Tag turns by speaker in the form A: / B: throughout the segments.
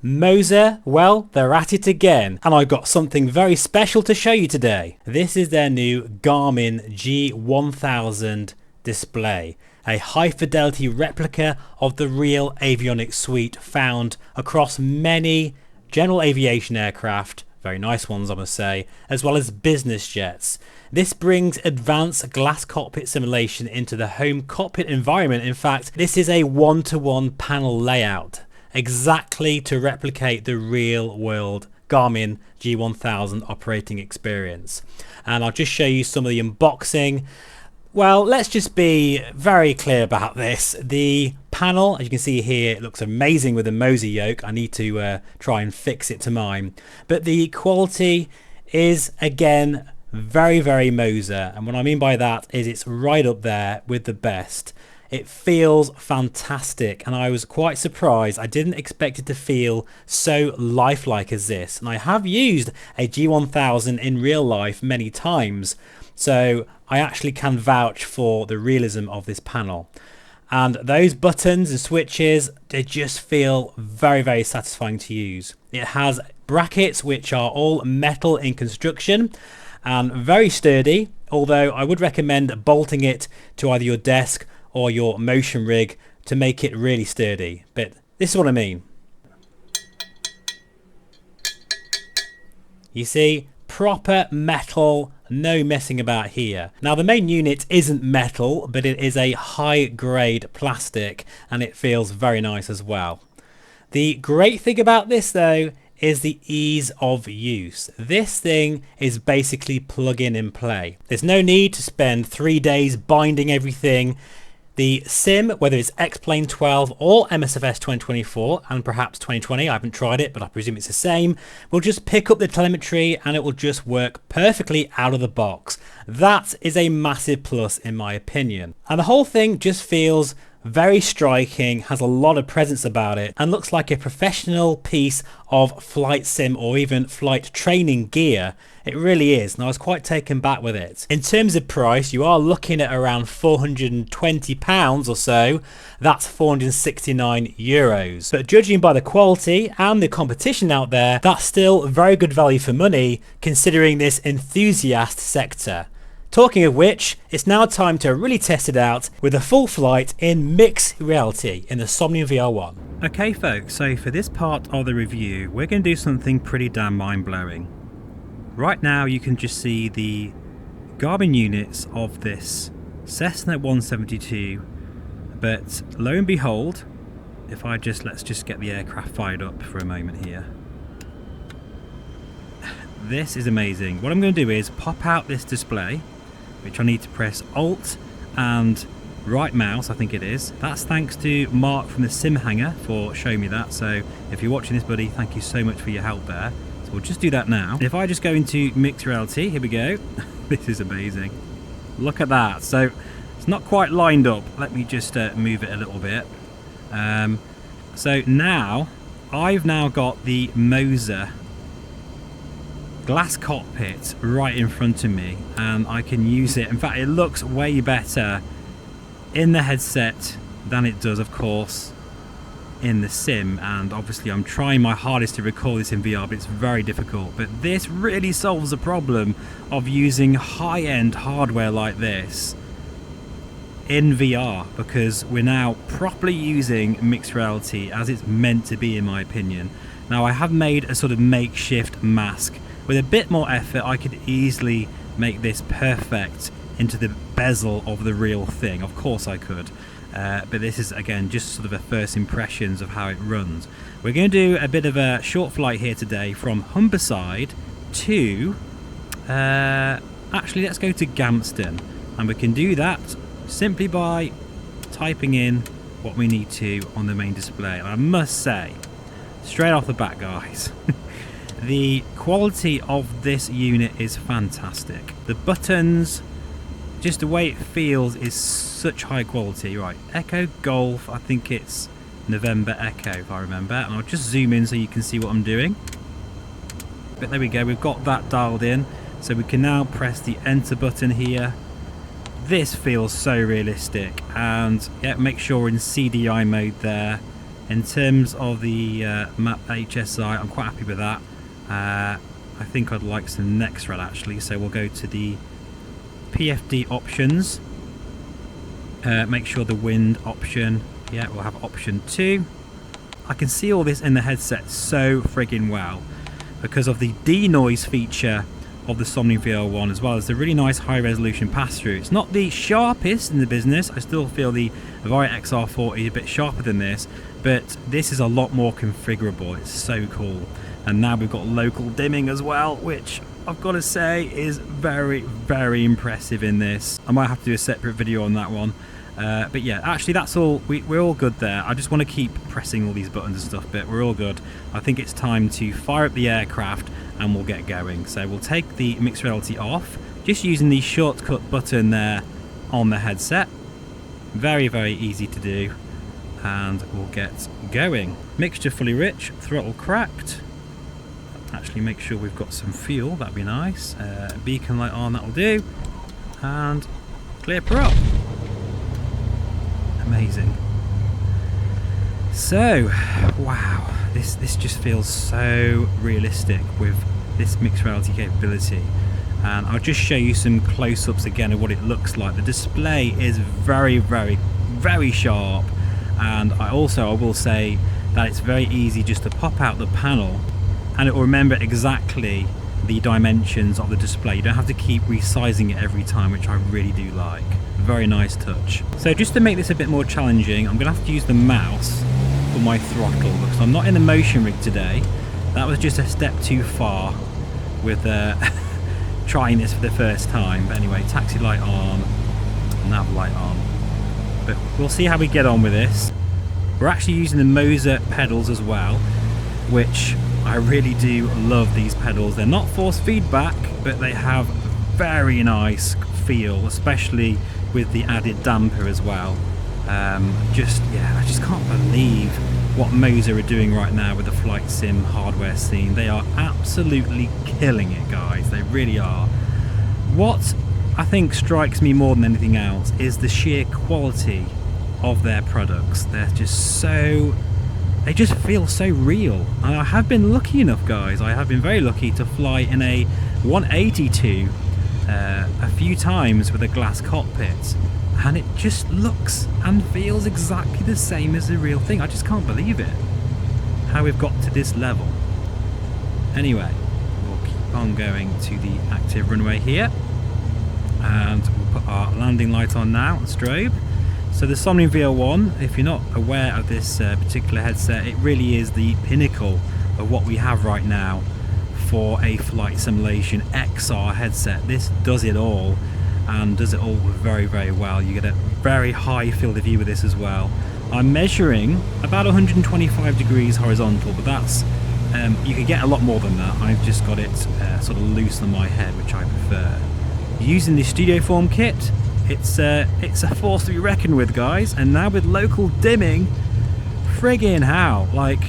A: Moza, well, they're at it again, and I've got something very special to show you today. This is their new Garmin G1000 display, a high fidelity replica of the real avionics suite found across many general aviation aircraft, very nice ones I must say, as well as business jets. This brings advanced glass cockpit simulation into the home cockpit environment. In fact, this is a one-to-one panel layout, exactly to replicate the real world Garmin G1000 operating experience. And I'll just show you some of the unboxing. Well, let's just be very clear about this. The panel, as you can see here, it looks amazing with the Moza yoke. I need to try and fix it to mine. But the quality is, again, very, very Moza. And what I mean by that is it's right up there with the best. It feels fantastic, and I was quite surprised. I didn't expect it to feel so lifelike as this. And I have used a G1000 in real life many times, so I actually can vouch for the realism of this panel. And those buttons and switches, they just feel very, very satisfying to use. It has brackets which are all metal in construction and very sturdy, although I would recommend bolting it to either your desk or your motion rig to make it really sturdy. But this is what I mean. You see, proper metal, no messing about here. Now the main unit isn't metal, but it is a high grade plastic, and it feels very nice as well. The great thing about this though is the ease of use. This thing is basically plug in and play. There's no need to spend 3 days binding everything. The sim, whether it's X-Plane 12 or MSFS 2024 and perhaps 2020, I haven't tried it, but I presume it's the same, will just pick up the telemetry and it will just work perfectly out of the box. That is a massive plus in my opinion. And the whole thing just feels very striking, has a lot of presence about it, and looks like a professional piece of flight sim or even flight training gear. It really is, and I was quite taken back with it. In terms of price, you are looking at around £420 or so. That's 469 euros. But judging by the quality and the competition out there, that's still very good value for money considering this enthusiast sector. Talking of which, it's now time to really test it out with a full flight in mixed reality in the Somnium VR1. Okay folks, so for this part of the review, we're going to do something pretty damn mind-blowing. Right now you can just see the Garmin units of this Cessna 172, but lo and behold, if I just, let's just get the aircraft fired up for a moment here. This is amazing. What I'm going to do is pop out this display, which I need to press Alt and right mouse, I think it is. That's thanks to Mark from the Sim Hanger for showing me that. So if you're watching this, buddy, thank you so much for your help there. So we'll just do that now. If I just go into mixed reality, here we go. This is amazing. Look at that. So it's not quite lined up. Let me just move it a little bit. So now I've now got the Moza glass cockpit right in front of me, and I can use it. In fact, it looks way better in the headset than it does, of course, in the sim. And obviously I'm trying my hardest to record this in VR, but it's very difficult. But this really solves the problem of using high-end hardware like this in VR, because we're now properly using mixed reality as it's meant to be, in my opinion. Now I have made a sort of makeshift mask. With a bit more effort, I could easily make this perfect into the bezel of the real thing. Of course I could. But this is, again, just sort of a first impressions of how it runs. We're going to do a bit of a short flight here today from Humberside to... actually, let's go to Gamston. And we can do that simply by typing in what we need to on the main display. And I must say, straight off the bat, guys... the quality of this unit is fantastic. The buttons, just the way it feels, is such high quality. Right, Echo Golf, I think it's November Echo if I remember, and I'll just zoom in so you can see what I'm doing. But there we go, we've got that dialed in, so we can now press the enter button here. This feels so realistic, and yeah, make sure we're in CDI mode there. In terms of the map HSI, I'm quite happy with that. I think I'd like some next red actually, so we'll go to the PFD options. Make sure the wind option, yeah, we'll have option 2. I can see all this in the headset so friggin' well because of the denoise feature of the Somnium VR1, as well as the really nice high resolution pass-through. It's not the sharpest in the business. I still feel the Varia XR40 is a bit sharper than this, but this is a lot more configurable. It's so cool. And now we've got local dimming as well, which I've got to say is very, very impressive in this. I might have to do a separate video on that one. But yeah, actually that's all. We're all good there. I just want to keep pressing all these buttons and stuff, but we're all good. I think it's time to fire up the aircraft and we'll get going. So we'll take the mixed reality off, just using the shortcut button there on the headset. Very, very easy to do. And we'll get going. Mixture fully rich, throttle cracked. Actually make sure we've got some fuel, that'd be nice. Beacon light on, that'll do. And clear prop. Amazing. So, wow, this just feels so realistic with this mixed reality capability. And I'll just show you some close-ups again of what it looks like. The display is very, very, very sharp. And I will say that it's very easy just to pop out the panel and it will remember exactly the dimensions of the display. You don't have to keep resizing it every time, which I really do like. Very nice touch. So just to make this a bit more challenging, I'm going to have to use the mouse for my throttle because I'm not in the motion rig today. That was just a step too far with trying this for the first time. But anyway, taxi light on, nav light on. But we'll see how we get on with this. We're actually using the Moza pedals as well, which I really do love these pedals. They're not force feedback, but they have very nice feel, especially with the added damper as well. I just can't believe what Moza are doing right now with the flight sim hardware scene. They are absolutely killing it, guys. They really are. What I think strikes me more than anything else is the sheer quality of their products. They're just so, they just feel so real. And I have been lucky enough, guys, I have been very lucky to fly in a 182 a few times with a glass cockpit, and it just looks and feels exactly the same as the real thing. I just can't believe it, how we've got to this level. Anyway, we'll keep on going to the active runway here, and we'll put our landing light on now, strobe. So the Somnium VR1, if you're not aware of this particular headset, it really is the pinnacle of what we have right now for a flight simulation XR headset. This does it all, and does it all very, very well. You get a very high field of view with this as well. I'm measuring about 125 degrees horizontal, but that's you could get a lot more than that. I've just got it sort of loose on my head, which I prefer. Using the Studio Form kit, it's a force to be reckoned with, guys. And now with local dimming, friggin' how, like,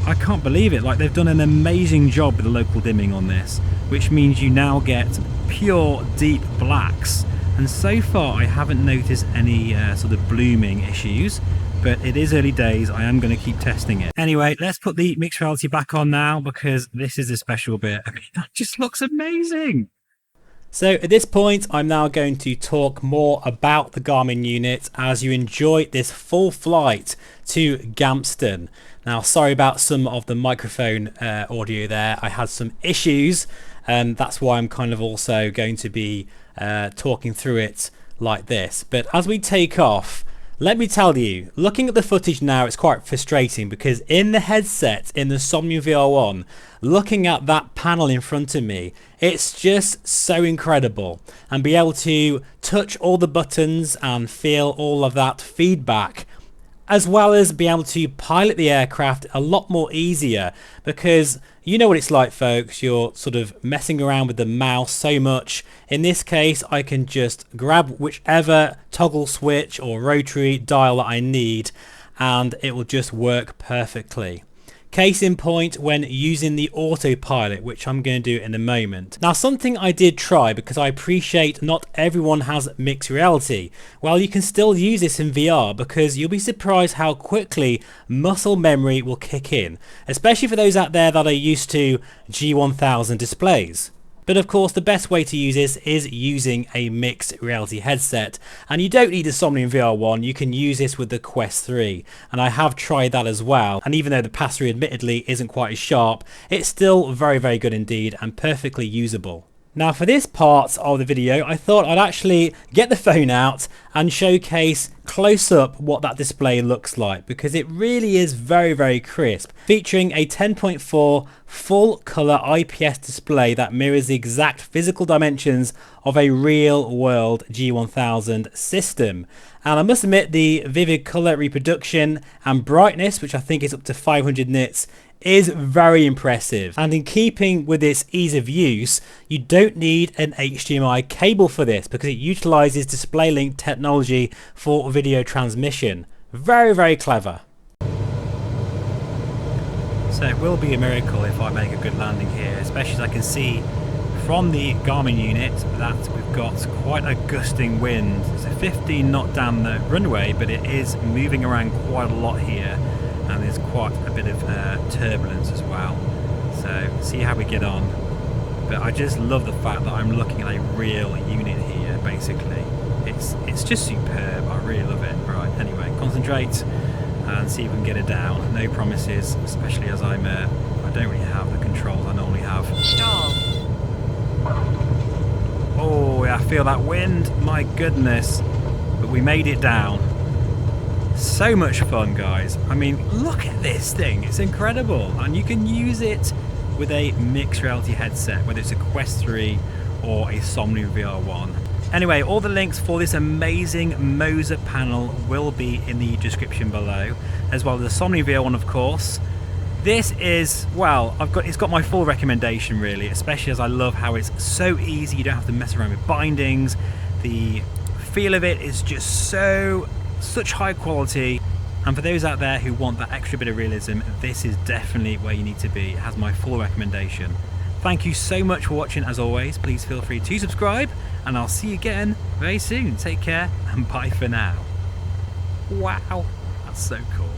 A: I can't believe it. Like, they've done an amazing job with the local dimming on this, which means you now get pure deep blacks. And so far I haven't noticed any sort of blooming issues, but it is early days. I am going to keep testing it. Anyway, let's put the mixed reality back on now, because this is the special bit. I mean, that just looks amazing. So at this point, I'm now going to talk more about the Garmin unit as you enjoy this full flight to Galveston. Now, sorry about some of the microphone audio there. I had some issues, and that's why I'm kind of also going to be talking through it like this. But as we take off, let me tell you, looking at the footage now, it's quite frustrating because in the headset, in the Somnium VR1, looking at that panel in front of me, it's just so incredible. And be able to touch all the buttons and feel all of that feedback, as well as be able to pilot the aircraft a lot more easier, because you know what it's like, folks. You're sort of messing around with the mouse so much. In this case, I can just grab whichever toggle switch or rotary dial that I need, and it will just work perfectly. Case in point when using the autopilot, which I'm going to do in a moment. Now, something I did try, because I appreciate not everyone has mixed reality. Well, you can still use this in VR, because you'll be surprised how quickly muscle memory will kick in, especially for those out there that are used to G1000 displays. But of course, the best way to use this is using a mixed reality headset, and you don't need a Somnium VR1. You can use this with the Quest 3, and I have tried that as well, and even though the pass-through admittedly isn't quite as sharp, it's still very, very good indeed and perfectly usable. Now, for this part of the video, I thought I'd actually get the phone out and showcase close up what that display looks like, because it really is very, very crisp, featuring a 10.4 full color IPS display that mirrors the exact physical dimensions of a real world G1000 system. And I must admit, the vivid color reproduction and brightness, which I think is up to 500 nits, is very impressive. And in keeping with its ease of use, you don't need an HDMI cable for this, because it utilizes DisplayLink technology for video transmission. Very, very clever. So it will be a miracle if I make a good landing here, especially as I can see from the Garmin unit that we've got quite a gusting wind. It's a 15 knot down the runway, but it is moving around quite a lot here, and there's quite a bit of turbulence as well. So see how we get on. But I just love the fact that I'm looking at a real unit here. Basically, it's just superb. I really love it. Right, anyway, concentrate and see if we can get it down. No promises, especially as I don't really have the controls I normally have.
B: Stall.
A: Oh yeah, I feel that wind. My goodness, but we made it down. So much fun, guys. I mean, look at this thing. It's incredible, and you can use it with a mixed reality headset, whether it's a Quest 3 or a Somnium VR1. Anyway, all the links for this amazing Moza panel will be in the description below, as well as the Somnium VR1, of course. This is, well, it's got my full recommendation really, especially as I love how it's so easy. You don't have to mess around with bindings. The feel of it is just such high quality, and for those out there who want that extra bit of realism, this is definitely where you need to be. It has my full recommendation. Thank you so much for watching. As always, please feel free to subscribe, and I'll see you again very soon. Take care, and bye for now. Wow, that's so cool.